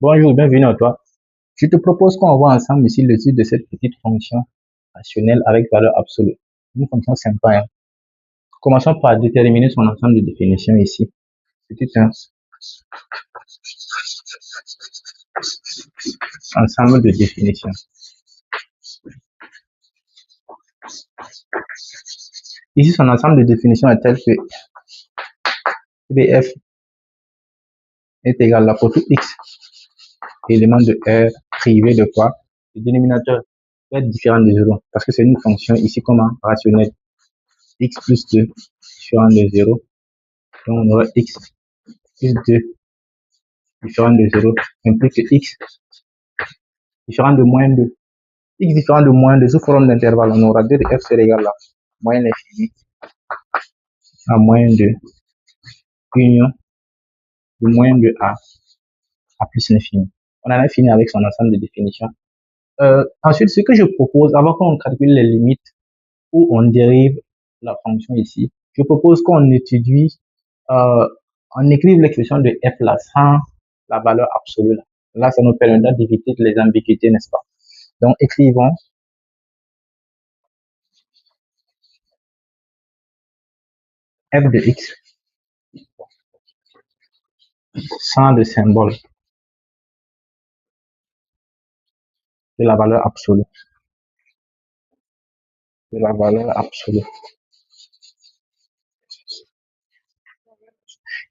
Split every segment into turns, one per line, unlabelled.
Bonjour, bienvenue à toi. Je te propose qu'on voit ensemble ici l'étude de cette petite fonction rationnelle avec valeur absolue. Une fonction sympa, hein. Commençons par déterminer son ensemble de définitions ici. Petit 1. Ensemble de définitions. Ici, son ensemble de définitions est tel que f est égal à pour tout x élément de R privé de quoi? Le dénominateur peut être différent de 0 parce que c'est une fonction ici comment rationnelle. X plus 2 différent de 0. Donc on aura x plus 2 différent de 0 implique que x différent de moins 2. X différent de moins 2 sous forme d'intervalle, on aura 2 de f c'est égal à moins l'infini à moins 2 union de moins 2 à plus l'infini. On en a fini avec son ensemble de définitions. Ensuite, ce que je propose, avant qu'on calcule les limites où on dérive la fonction ici, je propose qu'on étudie, on écrive l'expression de f là sans la valeur absolue là. Là, ça nous permettra d'éviter les ambiguïtés, n'est-ce pas? Donc, écrivons f de x sans le symbole de la valeur absolue. De la valeur absolue.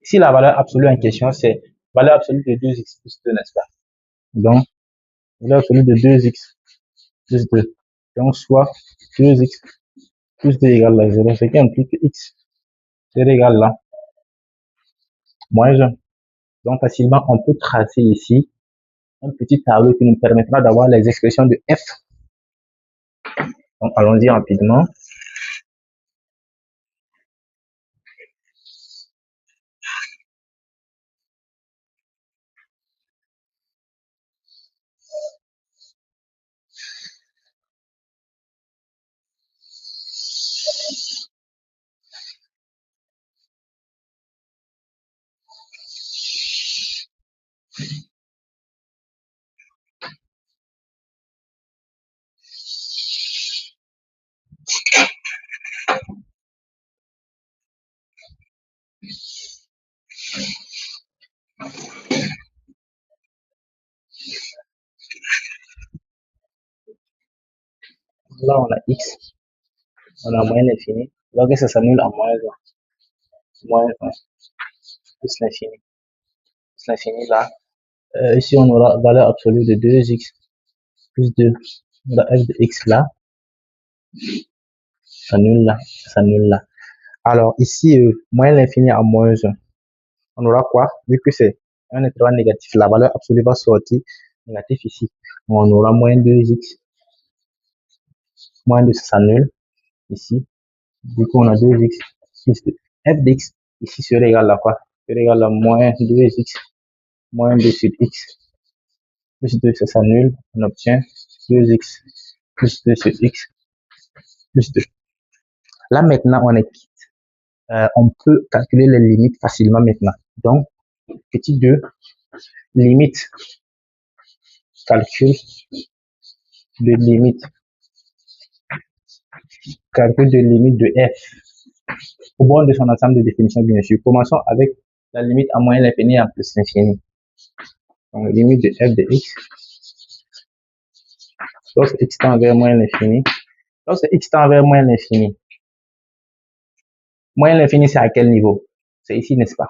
Ici, la valeur absolue en question, c'est valeur absolue de 2x plus 2, n'est-ce pas? Donc, valeur absolue de 2x plus 2. Donc, soit 2x plus 2 égale à 0, ce qui implique que x c'est égal à moins 1. Donc, facilement, on peut tracer ici un petit tableau qui nous permettra d'avoir les expressions de f. Donc, allons-y rapidement. Là, on a x, on a moins l'infini. Donc, ça s'annule à moins 1. Moins 1 plus l'infini. Plus l'infini là. Ici, on aura valeur absolue de 2x plus 2. On a f de x là. S'annule là. S'annule là. Alors, ici, moins l'infini à moins 1. On aura quoi? Vu que c'est un intervalle négatif, la valeur absolue va sortir négatif ici. On aura moins 2x. Moins 2, ça s'annule ici. Du coup, on a 2x plus 2. F d'x ici serait égal à quoi? Serait égal à moins 2x moins 2 sur x plus 2, ça s'annule. On obtient 2x plus 2 sur x plus 2. Là, maintenant, on est quitte. On peut calculer les limites facilement maintenant. Donc, petit 2, limite, calcul de limite, calcul de limite de f au bord de son ensemble de définitions, bien sûr. Commençons avec la limite à moins l'infini et à plus l'infini. Donc, limite de f de x, lorsque x tend vers moins l'infini, lorsque x tend vers moins l'infini, moins l'infini, c'est à quel niveau? C'est ici, n'est-ce pas?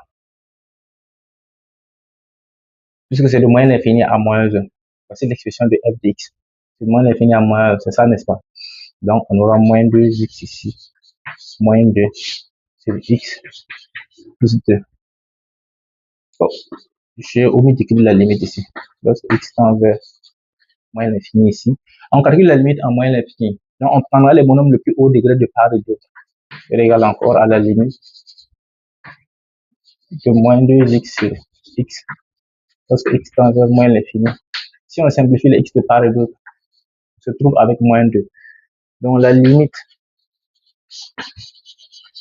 Puisque c'est de moins l'infini à moins 1. Voici l'expression de f de x. C'est de moins l'infini à moins 1, c'est ça, n'est-ce pas? Donc, on aura moins 2x ici, moins 2 sur x plus 2. Bon, j'ai omis d'écrire la limite ici. Lorsque x tend vers moins l'infini ici, on calcule la limite en moins l'infini. Donc, on prendra les bonhommes le plus haut degré de part et d'autre. C'est égal encore à la limite de moins 2x sur x. Lorsque x tend vers moins l'infini. Si on simplifie les x de part et d'autre, on se trouve avec moins 2. Donc, la limite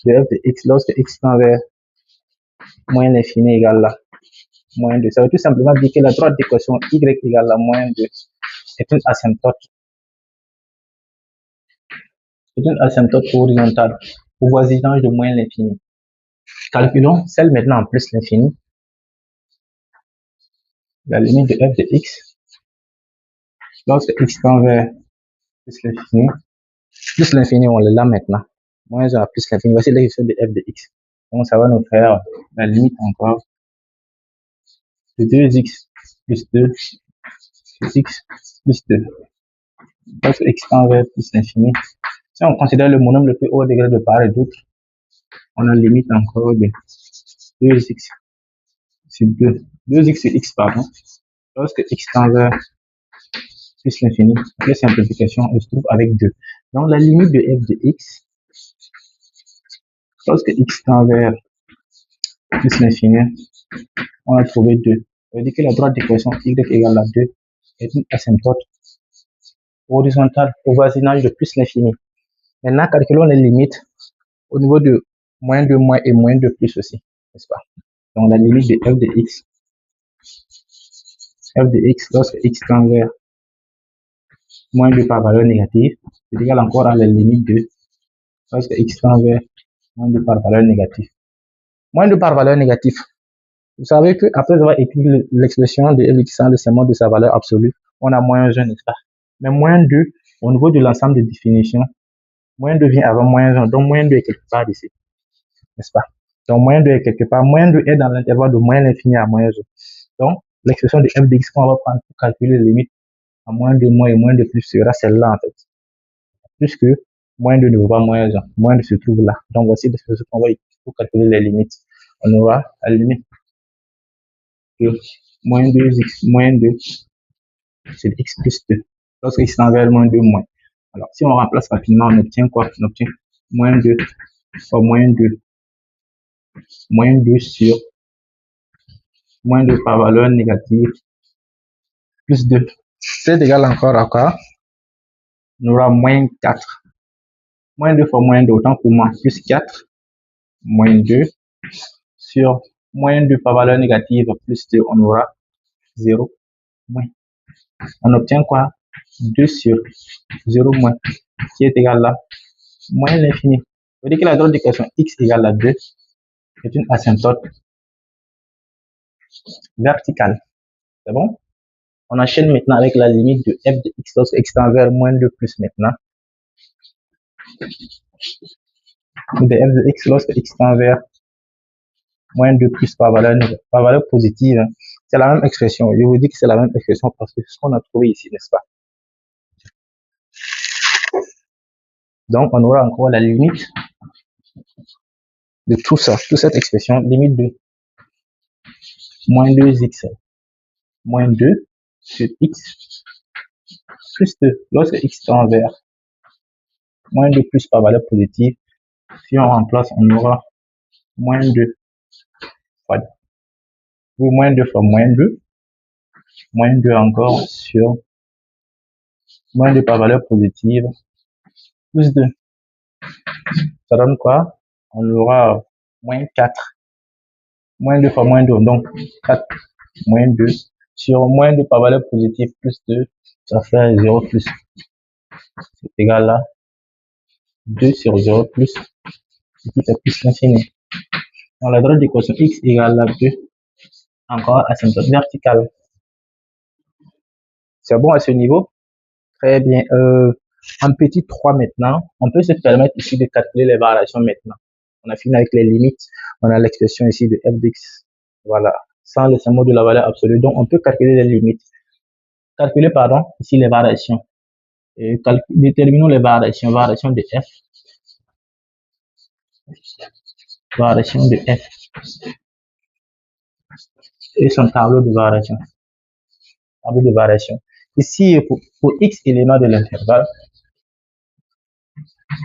de f de x lorsque x tend vers moins l'infini égale là. moins 2. Ça veut tout simplement dire que la droite d'équation y égale à moins 2 est une asymptote. C'est une asymptote horizontale au voisinage de moins l'infini. Calculons celle maintenant en plus l'infini. La limite de f de x lorsque x tend vers plus l'infini. Plus l'infini, on l'a là maintenant. Moins 1 plus l'infini. Voici l'expression de f de x. Donc, ça va nous faire la limite encore de 2x plus 2 plus x plus 2. Lorsque x tend vers plus l'infini. Si on considère le monome le plus haut degré de part et d'autre, on a limite encore de 2x sur 2. 2x sur x, pardon. Lorsque x tend vers plus l'infini, la simplification, on se trouve avec 2. Donc, la limite de f de x, lorsque x tend vers plus l'infini, on a trouvé 2. Ça veut dire que la droite d'équation y égale à 2 est une asymptote horizontale au voisinage de plus l'infini. Maintenant, calculons les limites au niveau de moins 2 moins et moins 2 plus aussi, n'est-ce pas? Donc, la limite de f de x lorsque x tend vers moins 2 par valeur négative est égal encore à la limite de lorsque x tend vers moins 2 par valeur négative. Moins 2 par valeur négative. Vous savez qu'après avoir écrit l'expression de f de x en descendant de sa valeur absolue, on a moins 1, n'est-ce pas? Mais moins 2, au niveau de l'ensemble des définitions, moins 2 vient avant moins 1, donc moins 2 est quelque part ici, n'est-ce pas? Donc moins 2 est quelque part, moins 2 est dans l'intervalle de moins l'infini à moins 1. Donc, l'expression de f de x qu'on va prendre pour calculer les limites à moins 2 moins et moins 2 plus sera celle-là en fait. Puisque moins 2 ne vaut pas moins 1, moins 2 se trouve là. Donc voici l'expression qu'on va utiliser pour calculer les limites. On aura la limite que moins 2x moins 2, c'est x plus 2. Lorsque x tend vers moins 2 moins. Alors, si on remplace rapidement, on obtient quoi? On obtient moins 2 fois moins 2 sur moins 2 par valeur négative plus 2. C'est égal encore à quoi? On aura moins 4. Moins 2 fois moins 2, autant pour moi, plus 4, moins 2 sur moins 2 par valeur négative plus 2, on aura 0 moins. On obtient quoi? 2 sur 0 moins, qui est égal à moins l'infini. Ça veut dire que la droite d'équation x égale à 2 est une asymptote verticale. C'est bon? On enchaîne maintenant avec la limite de f de x lorsque x tend vers moins 2 plus maintenant. De f de x lorsque x tend vers moins 2 plus par valeur positive. C'est la même expression. Je vous dis que c'est la même expression parce que c'est ce qu'on a trouvé ici, n'est-ce pas? Donc, on aura encore la limite de tout ça, toute cette expression, limite de moins 2x moins 2 sur x plus 2. Lorsque x tend vers moins 2 plus par valeur positive, si on remplace, on aura moins 2 fois 2. Moins 2 fois moins 2 encore sur moins 2 par valeur positive plus 2. Ça donne quoi? On aura moins 4. Moins 2 fois moins 2, donc 4 moins 2 sur moins 2 par valeur positive plus 2, ça fait 0 plus. C'est égal à 2 sur 0 plus, qui fait plus l'infini. Donc la droite d'équation x égale à 2, encore asymptote verticale. C'est bon à ce niveau? Très bien. En petit 3 maintenant, on peut se permettre ici de calculer les variations maintenant. On a fini avec les limites. On a l'expression ici de f d'x. Voilà. Sans le symbole de la valeur absolue. Donc, on peut calculer les limites. Calculer, pardon, ici les variations. Et déterminons les variations. Variation de f. Variation de f. Et son tableau de variation. Tableau de variation. Ici, pour x éléments de l'intervalle,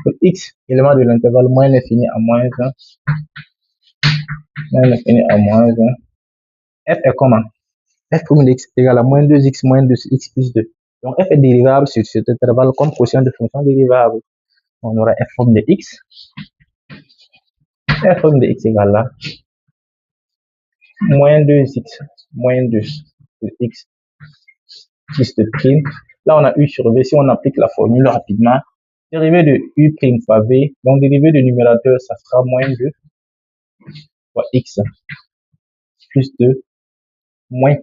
pour x éléments de l'intervalle moins l'infini à moins 1, moins l'infini à moins 1, f est comment? F comme x égale à moins 2x moins 2 x plus 2. Donc f est dérivable sur cet intervalle comme quotient de fonction dérivable. On aura f comme de x. F comme de x égale à moins 2x moins 2 de x plus de prime. Là, on a u sur v. Si on applique la formule rapidement, dérivé de u prime fois v, donc dérivé du numérateur, ça sera moins 2 fois x plus 2 moins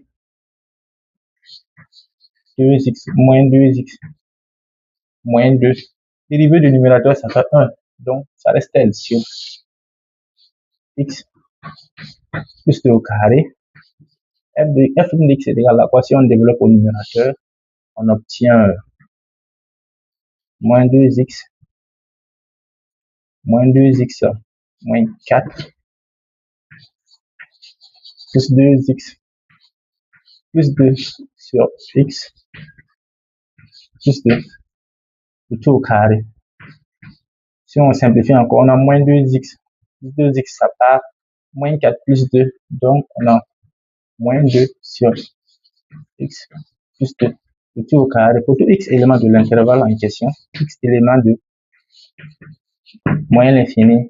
2x moins 2x moins 2. Dérivé du numérateur, ça fait 1. Donc, ça reste LCM. X plus 2 au carré. F de x est égal à quoi? Si on développe au numérateur, on obtient moins 2x moins 2x moins 4 plus 2x plus 2 sur x plus 2 tout au carré. Si on simplifie encore, on a moins 2x plus 2x, ça part moins 4 plus 2, donc on a moins 2 sur x plus 2 tout au carré. Pour tout x élément de l'intervalle en question, x élément de moins l'infini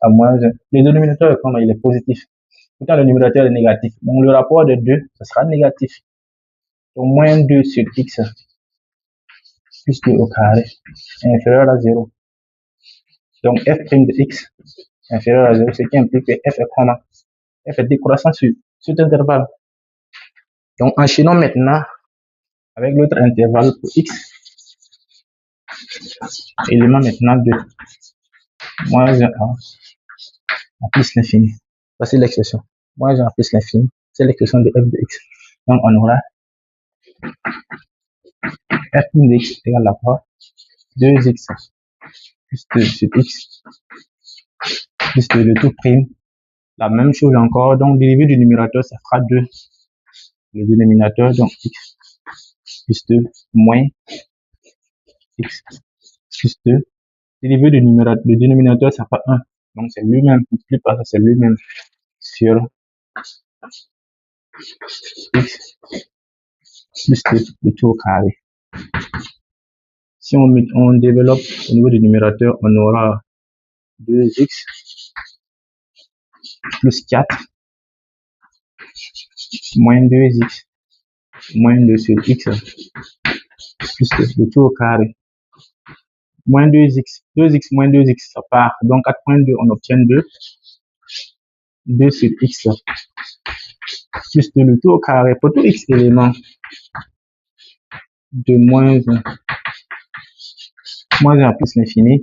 à moins 1. Le dénominateur, comme il est positif, pourtant le numérateur est négatif. Donc le rapport de 2, ce sera négatif. Donc moins 2 sur x plus 2 au carré est inférieur à 0. Donc f' de x est inférieur à 0, ce qui implique que f est comment? F est décroissant sur cet intervalle. Donc enchaînons maintenant avec l'autre intervalle pour x. Élément maintenant de moins 1 à plus l'infini. Voici l'expression. Moins 1 à plus l'infini, c'est l'expression de f de x. Donc on aura f de x égale à quoi? 2x plus 2 sur x plus 2 de tout prime. La même chose encore, donc dérivé du numérateur, ça fera 2. Le dénominateur, donc x plus 2 moins x plus 2. Dérivé du numérateur, le dénominateur, ça fera 1. Donc c'est lui-même, plus par ça, c'est lui-même sur x plus 2 de tout au carré. Si on développe au niveau du numérateur, on aura 2x plus 4 moins 2x moins 2 sur x plus 2 de tout au carré. Moins 2x, 2x moins 2x, ça part. Donc 4 moins 2, on obtient 2. 2 sur x plus 2 le tout au carré. Pour tout x élément de moins 1 à plus l'infini,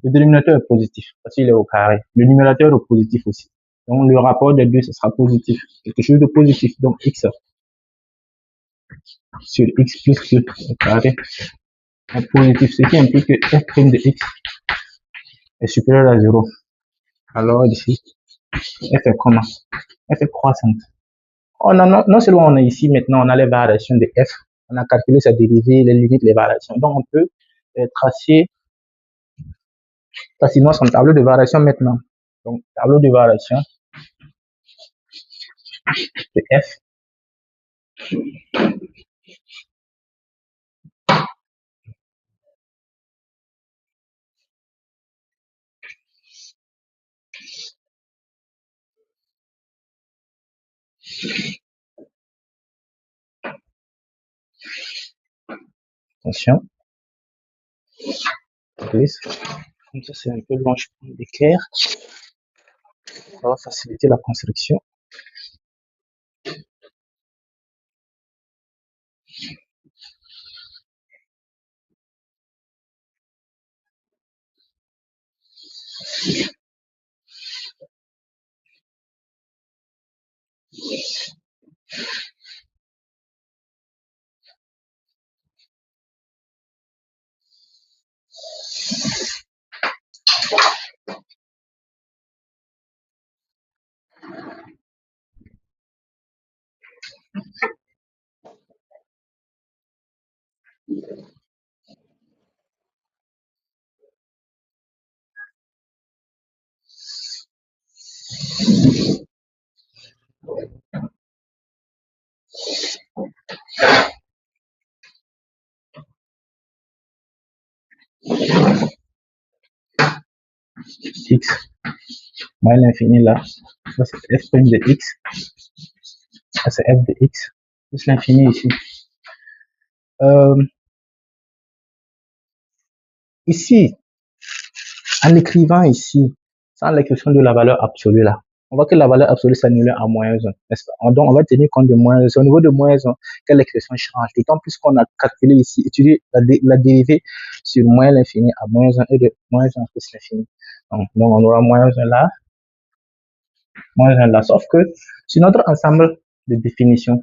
le dénominateur est positif parce qu'il est au carré. Le numérateur est positif aussi. Donc le rapport des deux, ce sera positif. Quelque chose de positif. Donc x sur x plus 2 au carré est positif. Ce qui implique que f' de x est supérieur à 0. Alors ici, f est comment? F est croissante. Non seulement on a ici maintenant, on a les variations de f, on a calculé sa dérivée, les limites, les variations. Donc on peut tracer facilement son tableau de variation maintenant. Donc tableau de variation de f. Attention. Comme ça, c'est un peu long, je prends l'équerre. Ça va faciliter la construction. X moins l'infini là, ça c'est f' de x Ça, c'est f de x plus l'infini ici. Ici, en écrivant ici, sans l'expression de la valeur absolue là, on voit que la valeur absolue s'annule à moins 1, n'est-ce pas? Donc, on va tenir compte de moins 1. C'est au niveau de moins 1 que l'expression change. D'autant plus qu'on a calculé ici, étudié la dérivée sur moins l'infini à moins 1 et de moins 1 plus l'infini. Donc, on aura moins 1 là, moins 1 là. Sauf que sur notre ensemble de définition,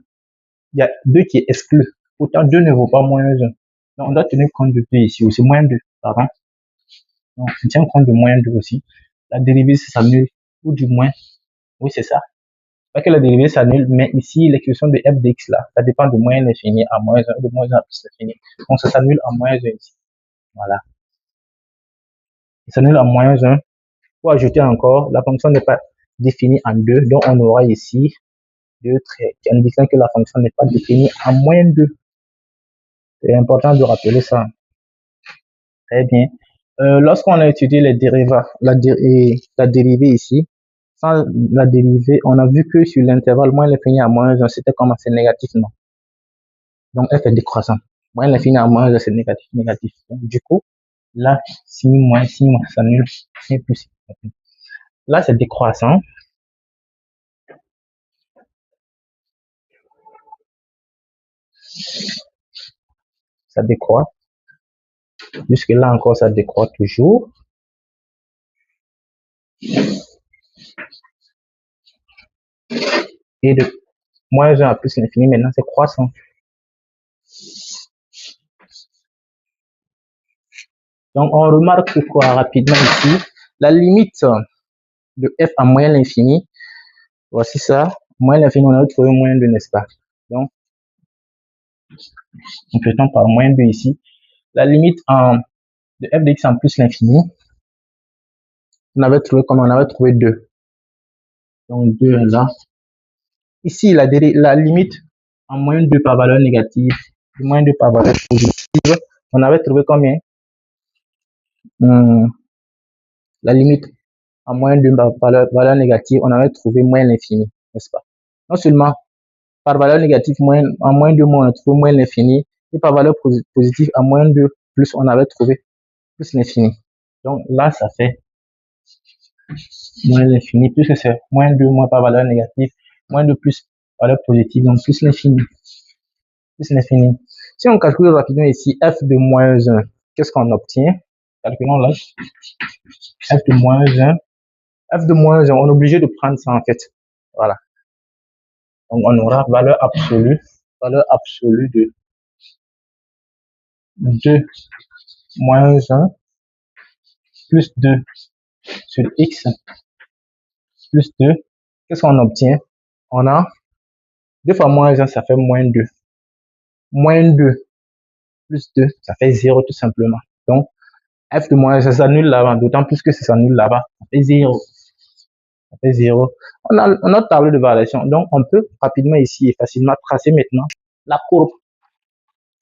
il y a 2 qui est exclu. Pourtant, 2 ne vaut pas moins 1. Donc, on doit tenir compte de 2 ici, ou c'est moins 2, pardon. Donc, on tient compte de moins 2 aussi. La dérivée s'annule, ou du moins, oui, c'est ça. Pas que la dérivée s'annule, mais ici, l'expression de f de x là, ça dépend de moins l'infini à moins 1, de moins 1 à plus l'infini. Donc, ça s'annule à moins 1 ici. Voilà. Ça s'annule à moins 1. Pour ajouter encore, la fonction n'est pas définie en 2, donc on aura ici 2 traits qui indiquent que la fonction n'est pas définie en moins 2. C'est important de rappeler ça. Très bien. Lorsqu'on a étudié les dérivats, la dérivée ici, sans la dérivée, on a vu que sur l'intervalle moins l'infini à moins 1, c'était comment? C'est négatif, non? Donc, f est décroissant. Moins l'infini à moins 1, c'est négatif, négatif. Donc, du coup, là, si moins, ça nul, c'est plus. Là, c'est décroissant. Ça décroît. Jusque là encore, ça décroît toujours. Et de moins 1 à plus l'infini, maintenant, c'est croissant. Donc, on remarque quoi rapidement ici? La limite de f à moins l'infini, voici ça. Moins l'infini, on a trouvé moins 2, n'est-ce pas? Donc, complétons par moins 2 ici. La limite de f de x en plus l'infini, on avait trouvé comment? On avait trouvé 2. Donc, 2 là. Ici, la limite en moins 2 par valeur négative, moins 2 par valeur positive, on avait trouvé combien? La limite en moins 2 par valeur négative, on avait trouvé moins l'infini, n'est-ce pas? Non seulement par valeur négative, en moins 2, on a trouvé moins l'infini, et par valeur positive, en moins 2, plus, on avait trouvé plus l'infini. Donc là, ça fait moins l'infini, puisque c'est moins 2 moins par valeur négative, moins 2 plus valeur positive, donc plus l'infini. Plus l'infini. Si on calcule rapidement ici f de moins 1, qu'est-ce qu'on obtient? Calculons là. F de moins 1. F de moins 1, on est obligé de prendre ça en fait. Voilà. Donc on aura valeur absolue de 2 moins 1 plus 2 sur x plus 2. Qu'est-ce qu'on obtient? On a 2 fois moins 1, ça fait moins 2. Moins 2 plus 2, ça fait 0 tout simplement. Donc, f de moins 1, ça s'annule là-bas, d'autant plus que ça s'annule là-bas. Ça fait 0. Ça fait 0. On a notre tableau de variation. Donc, on peut rapidement ici et facilement tracer maintenant la courbe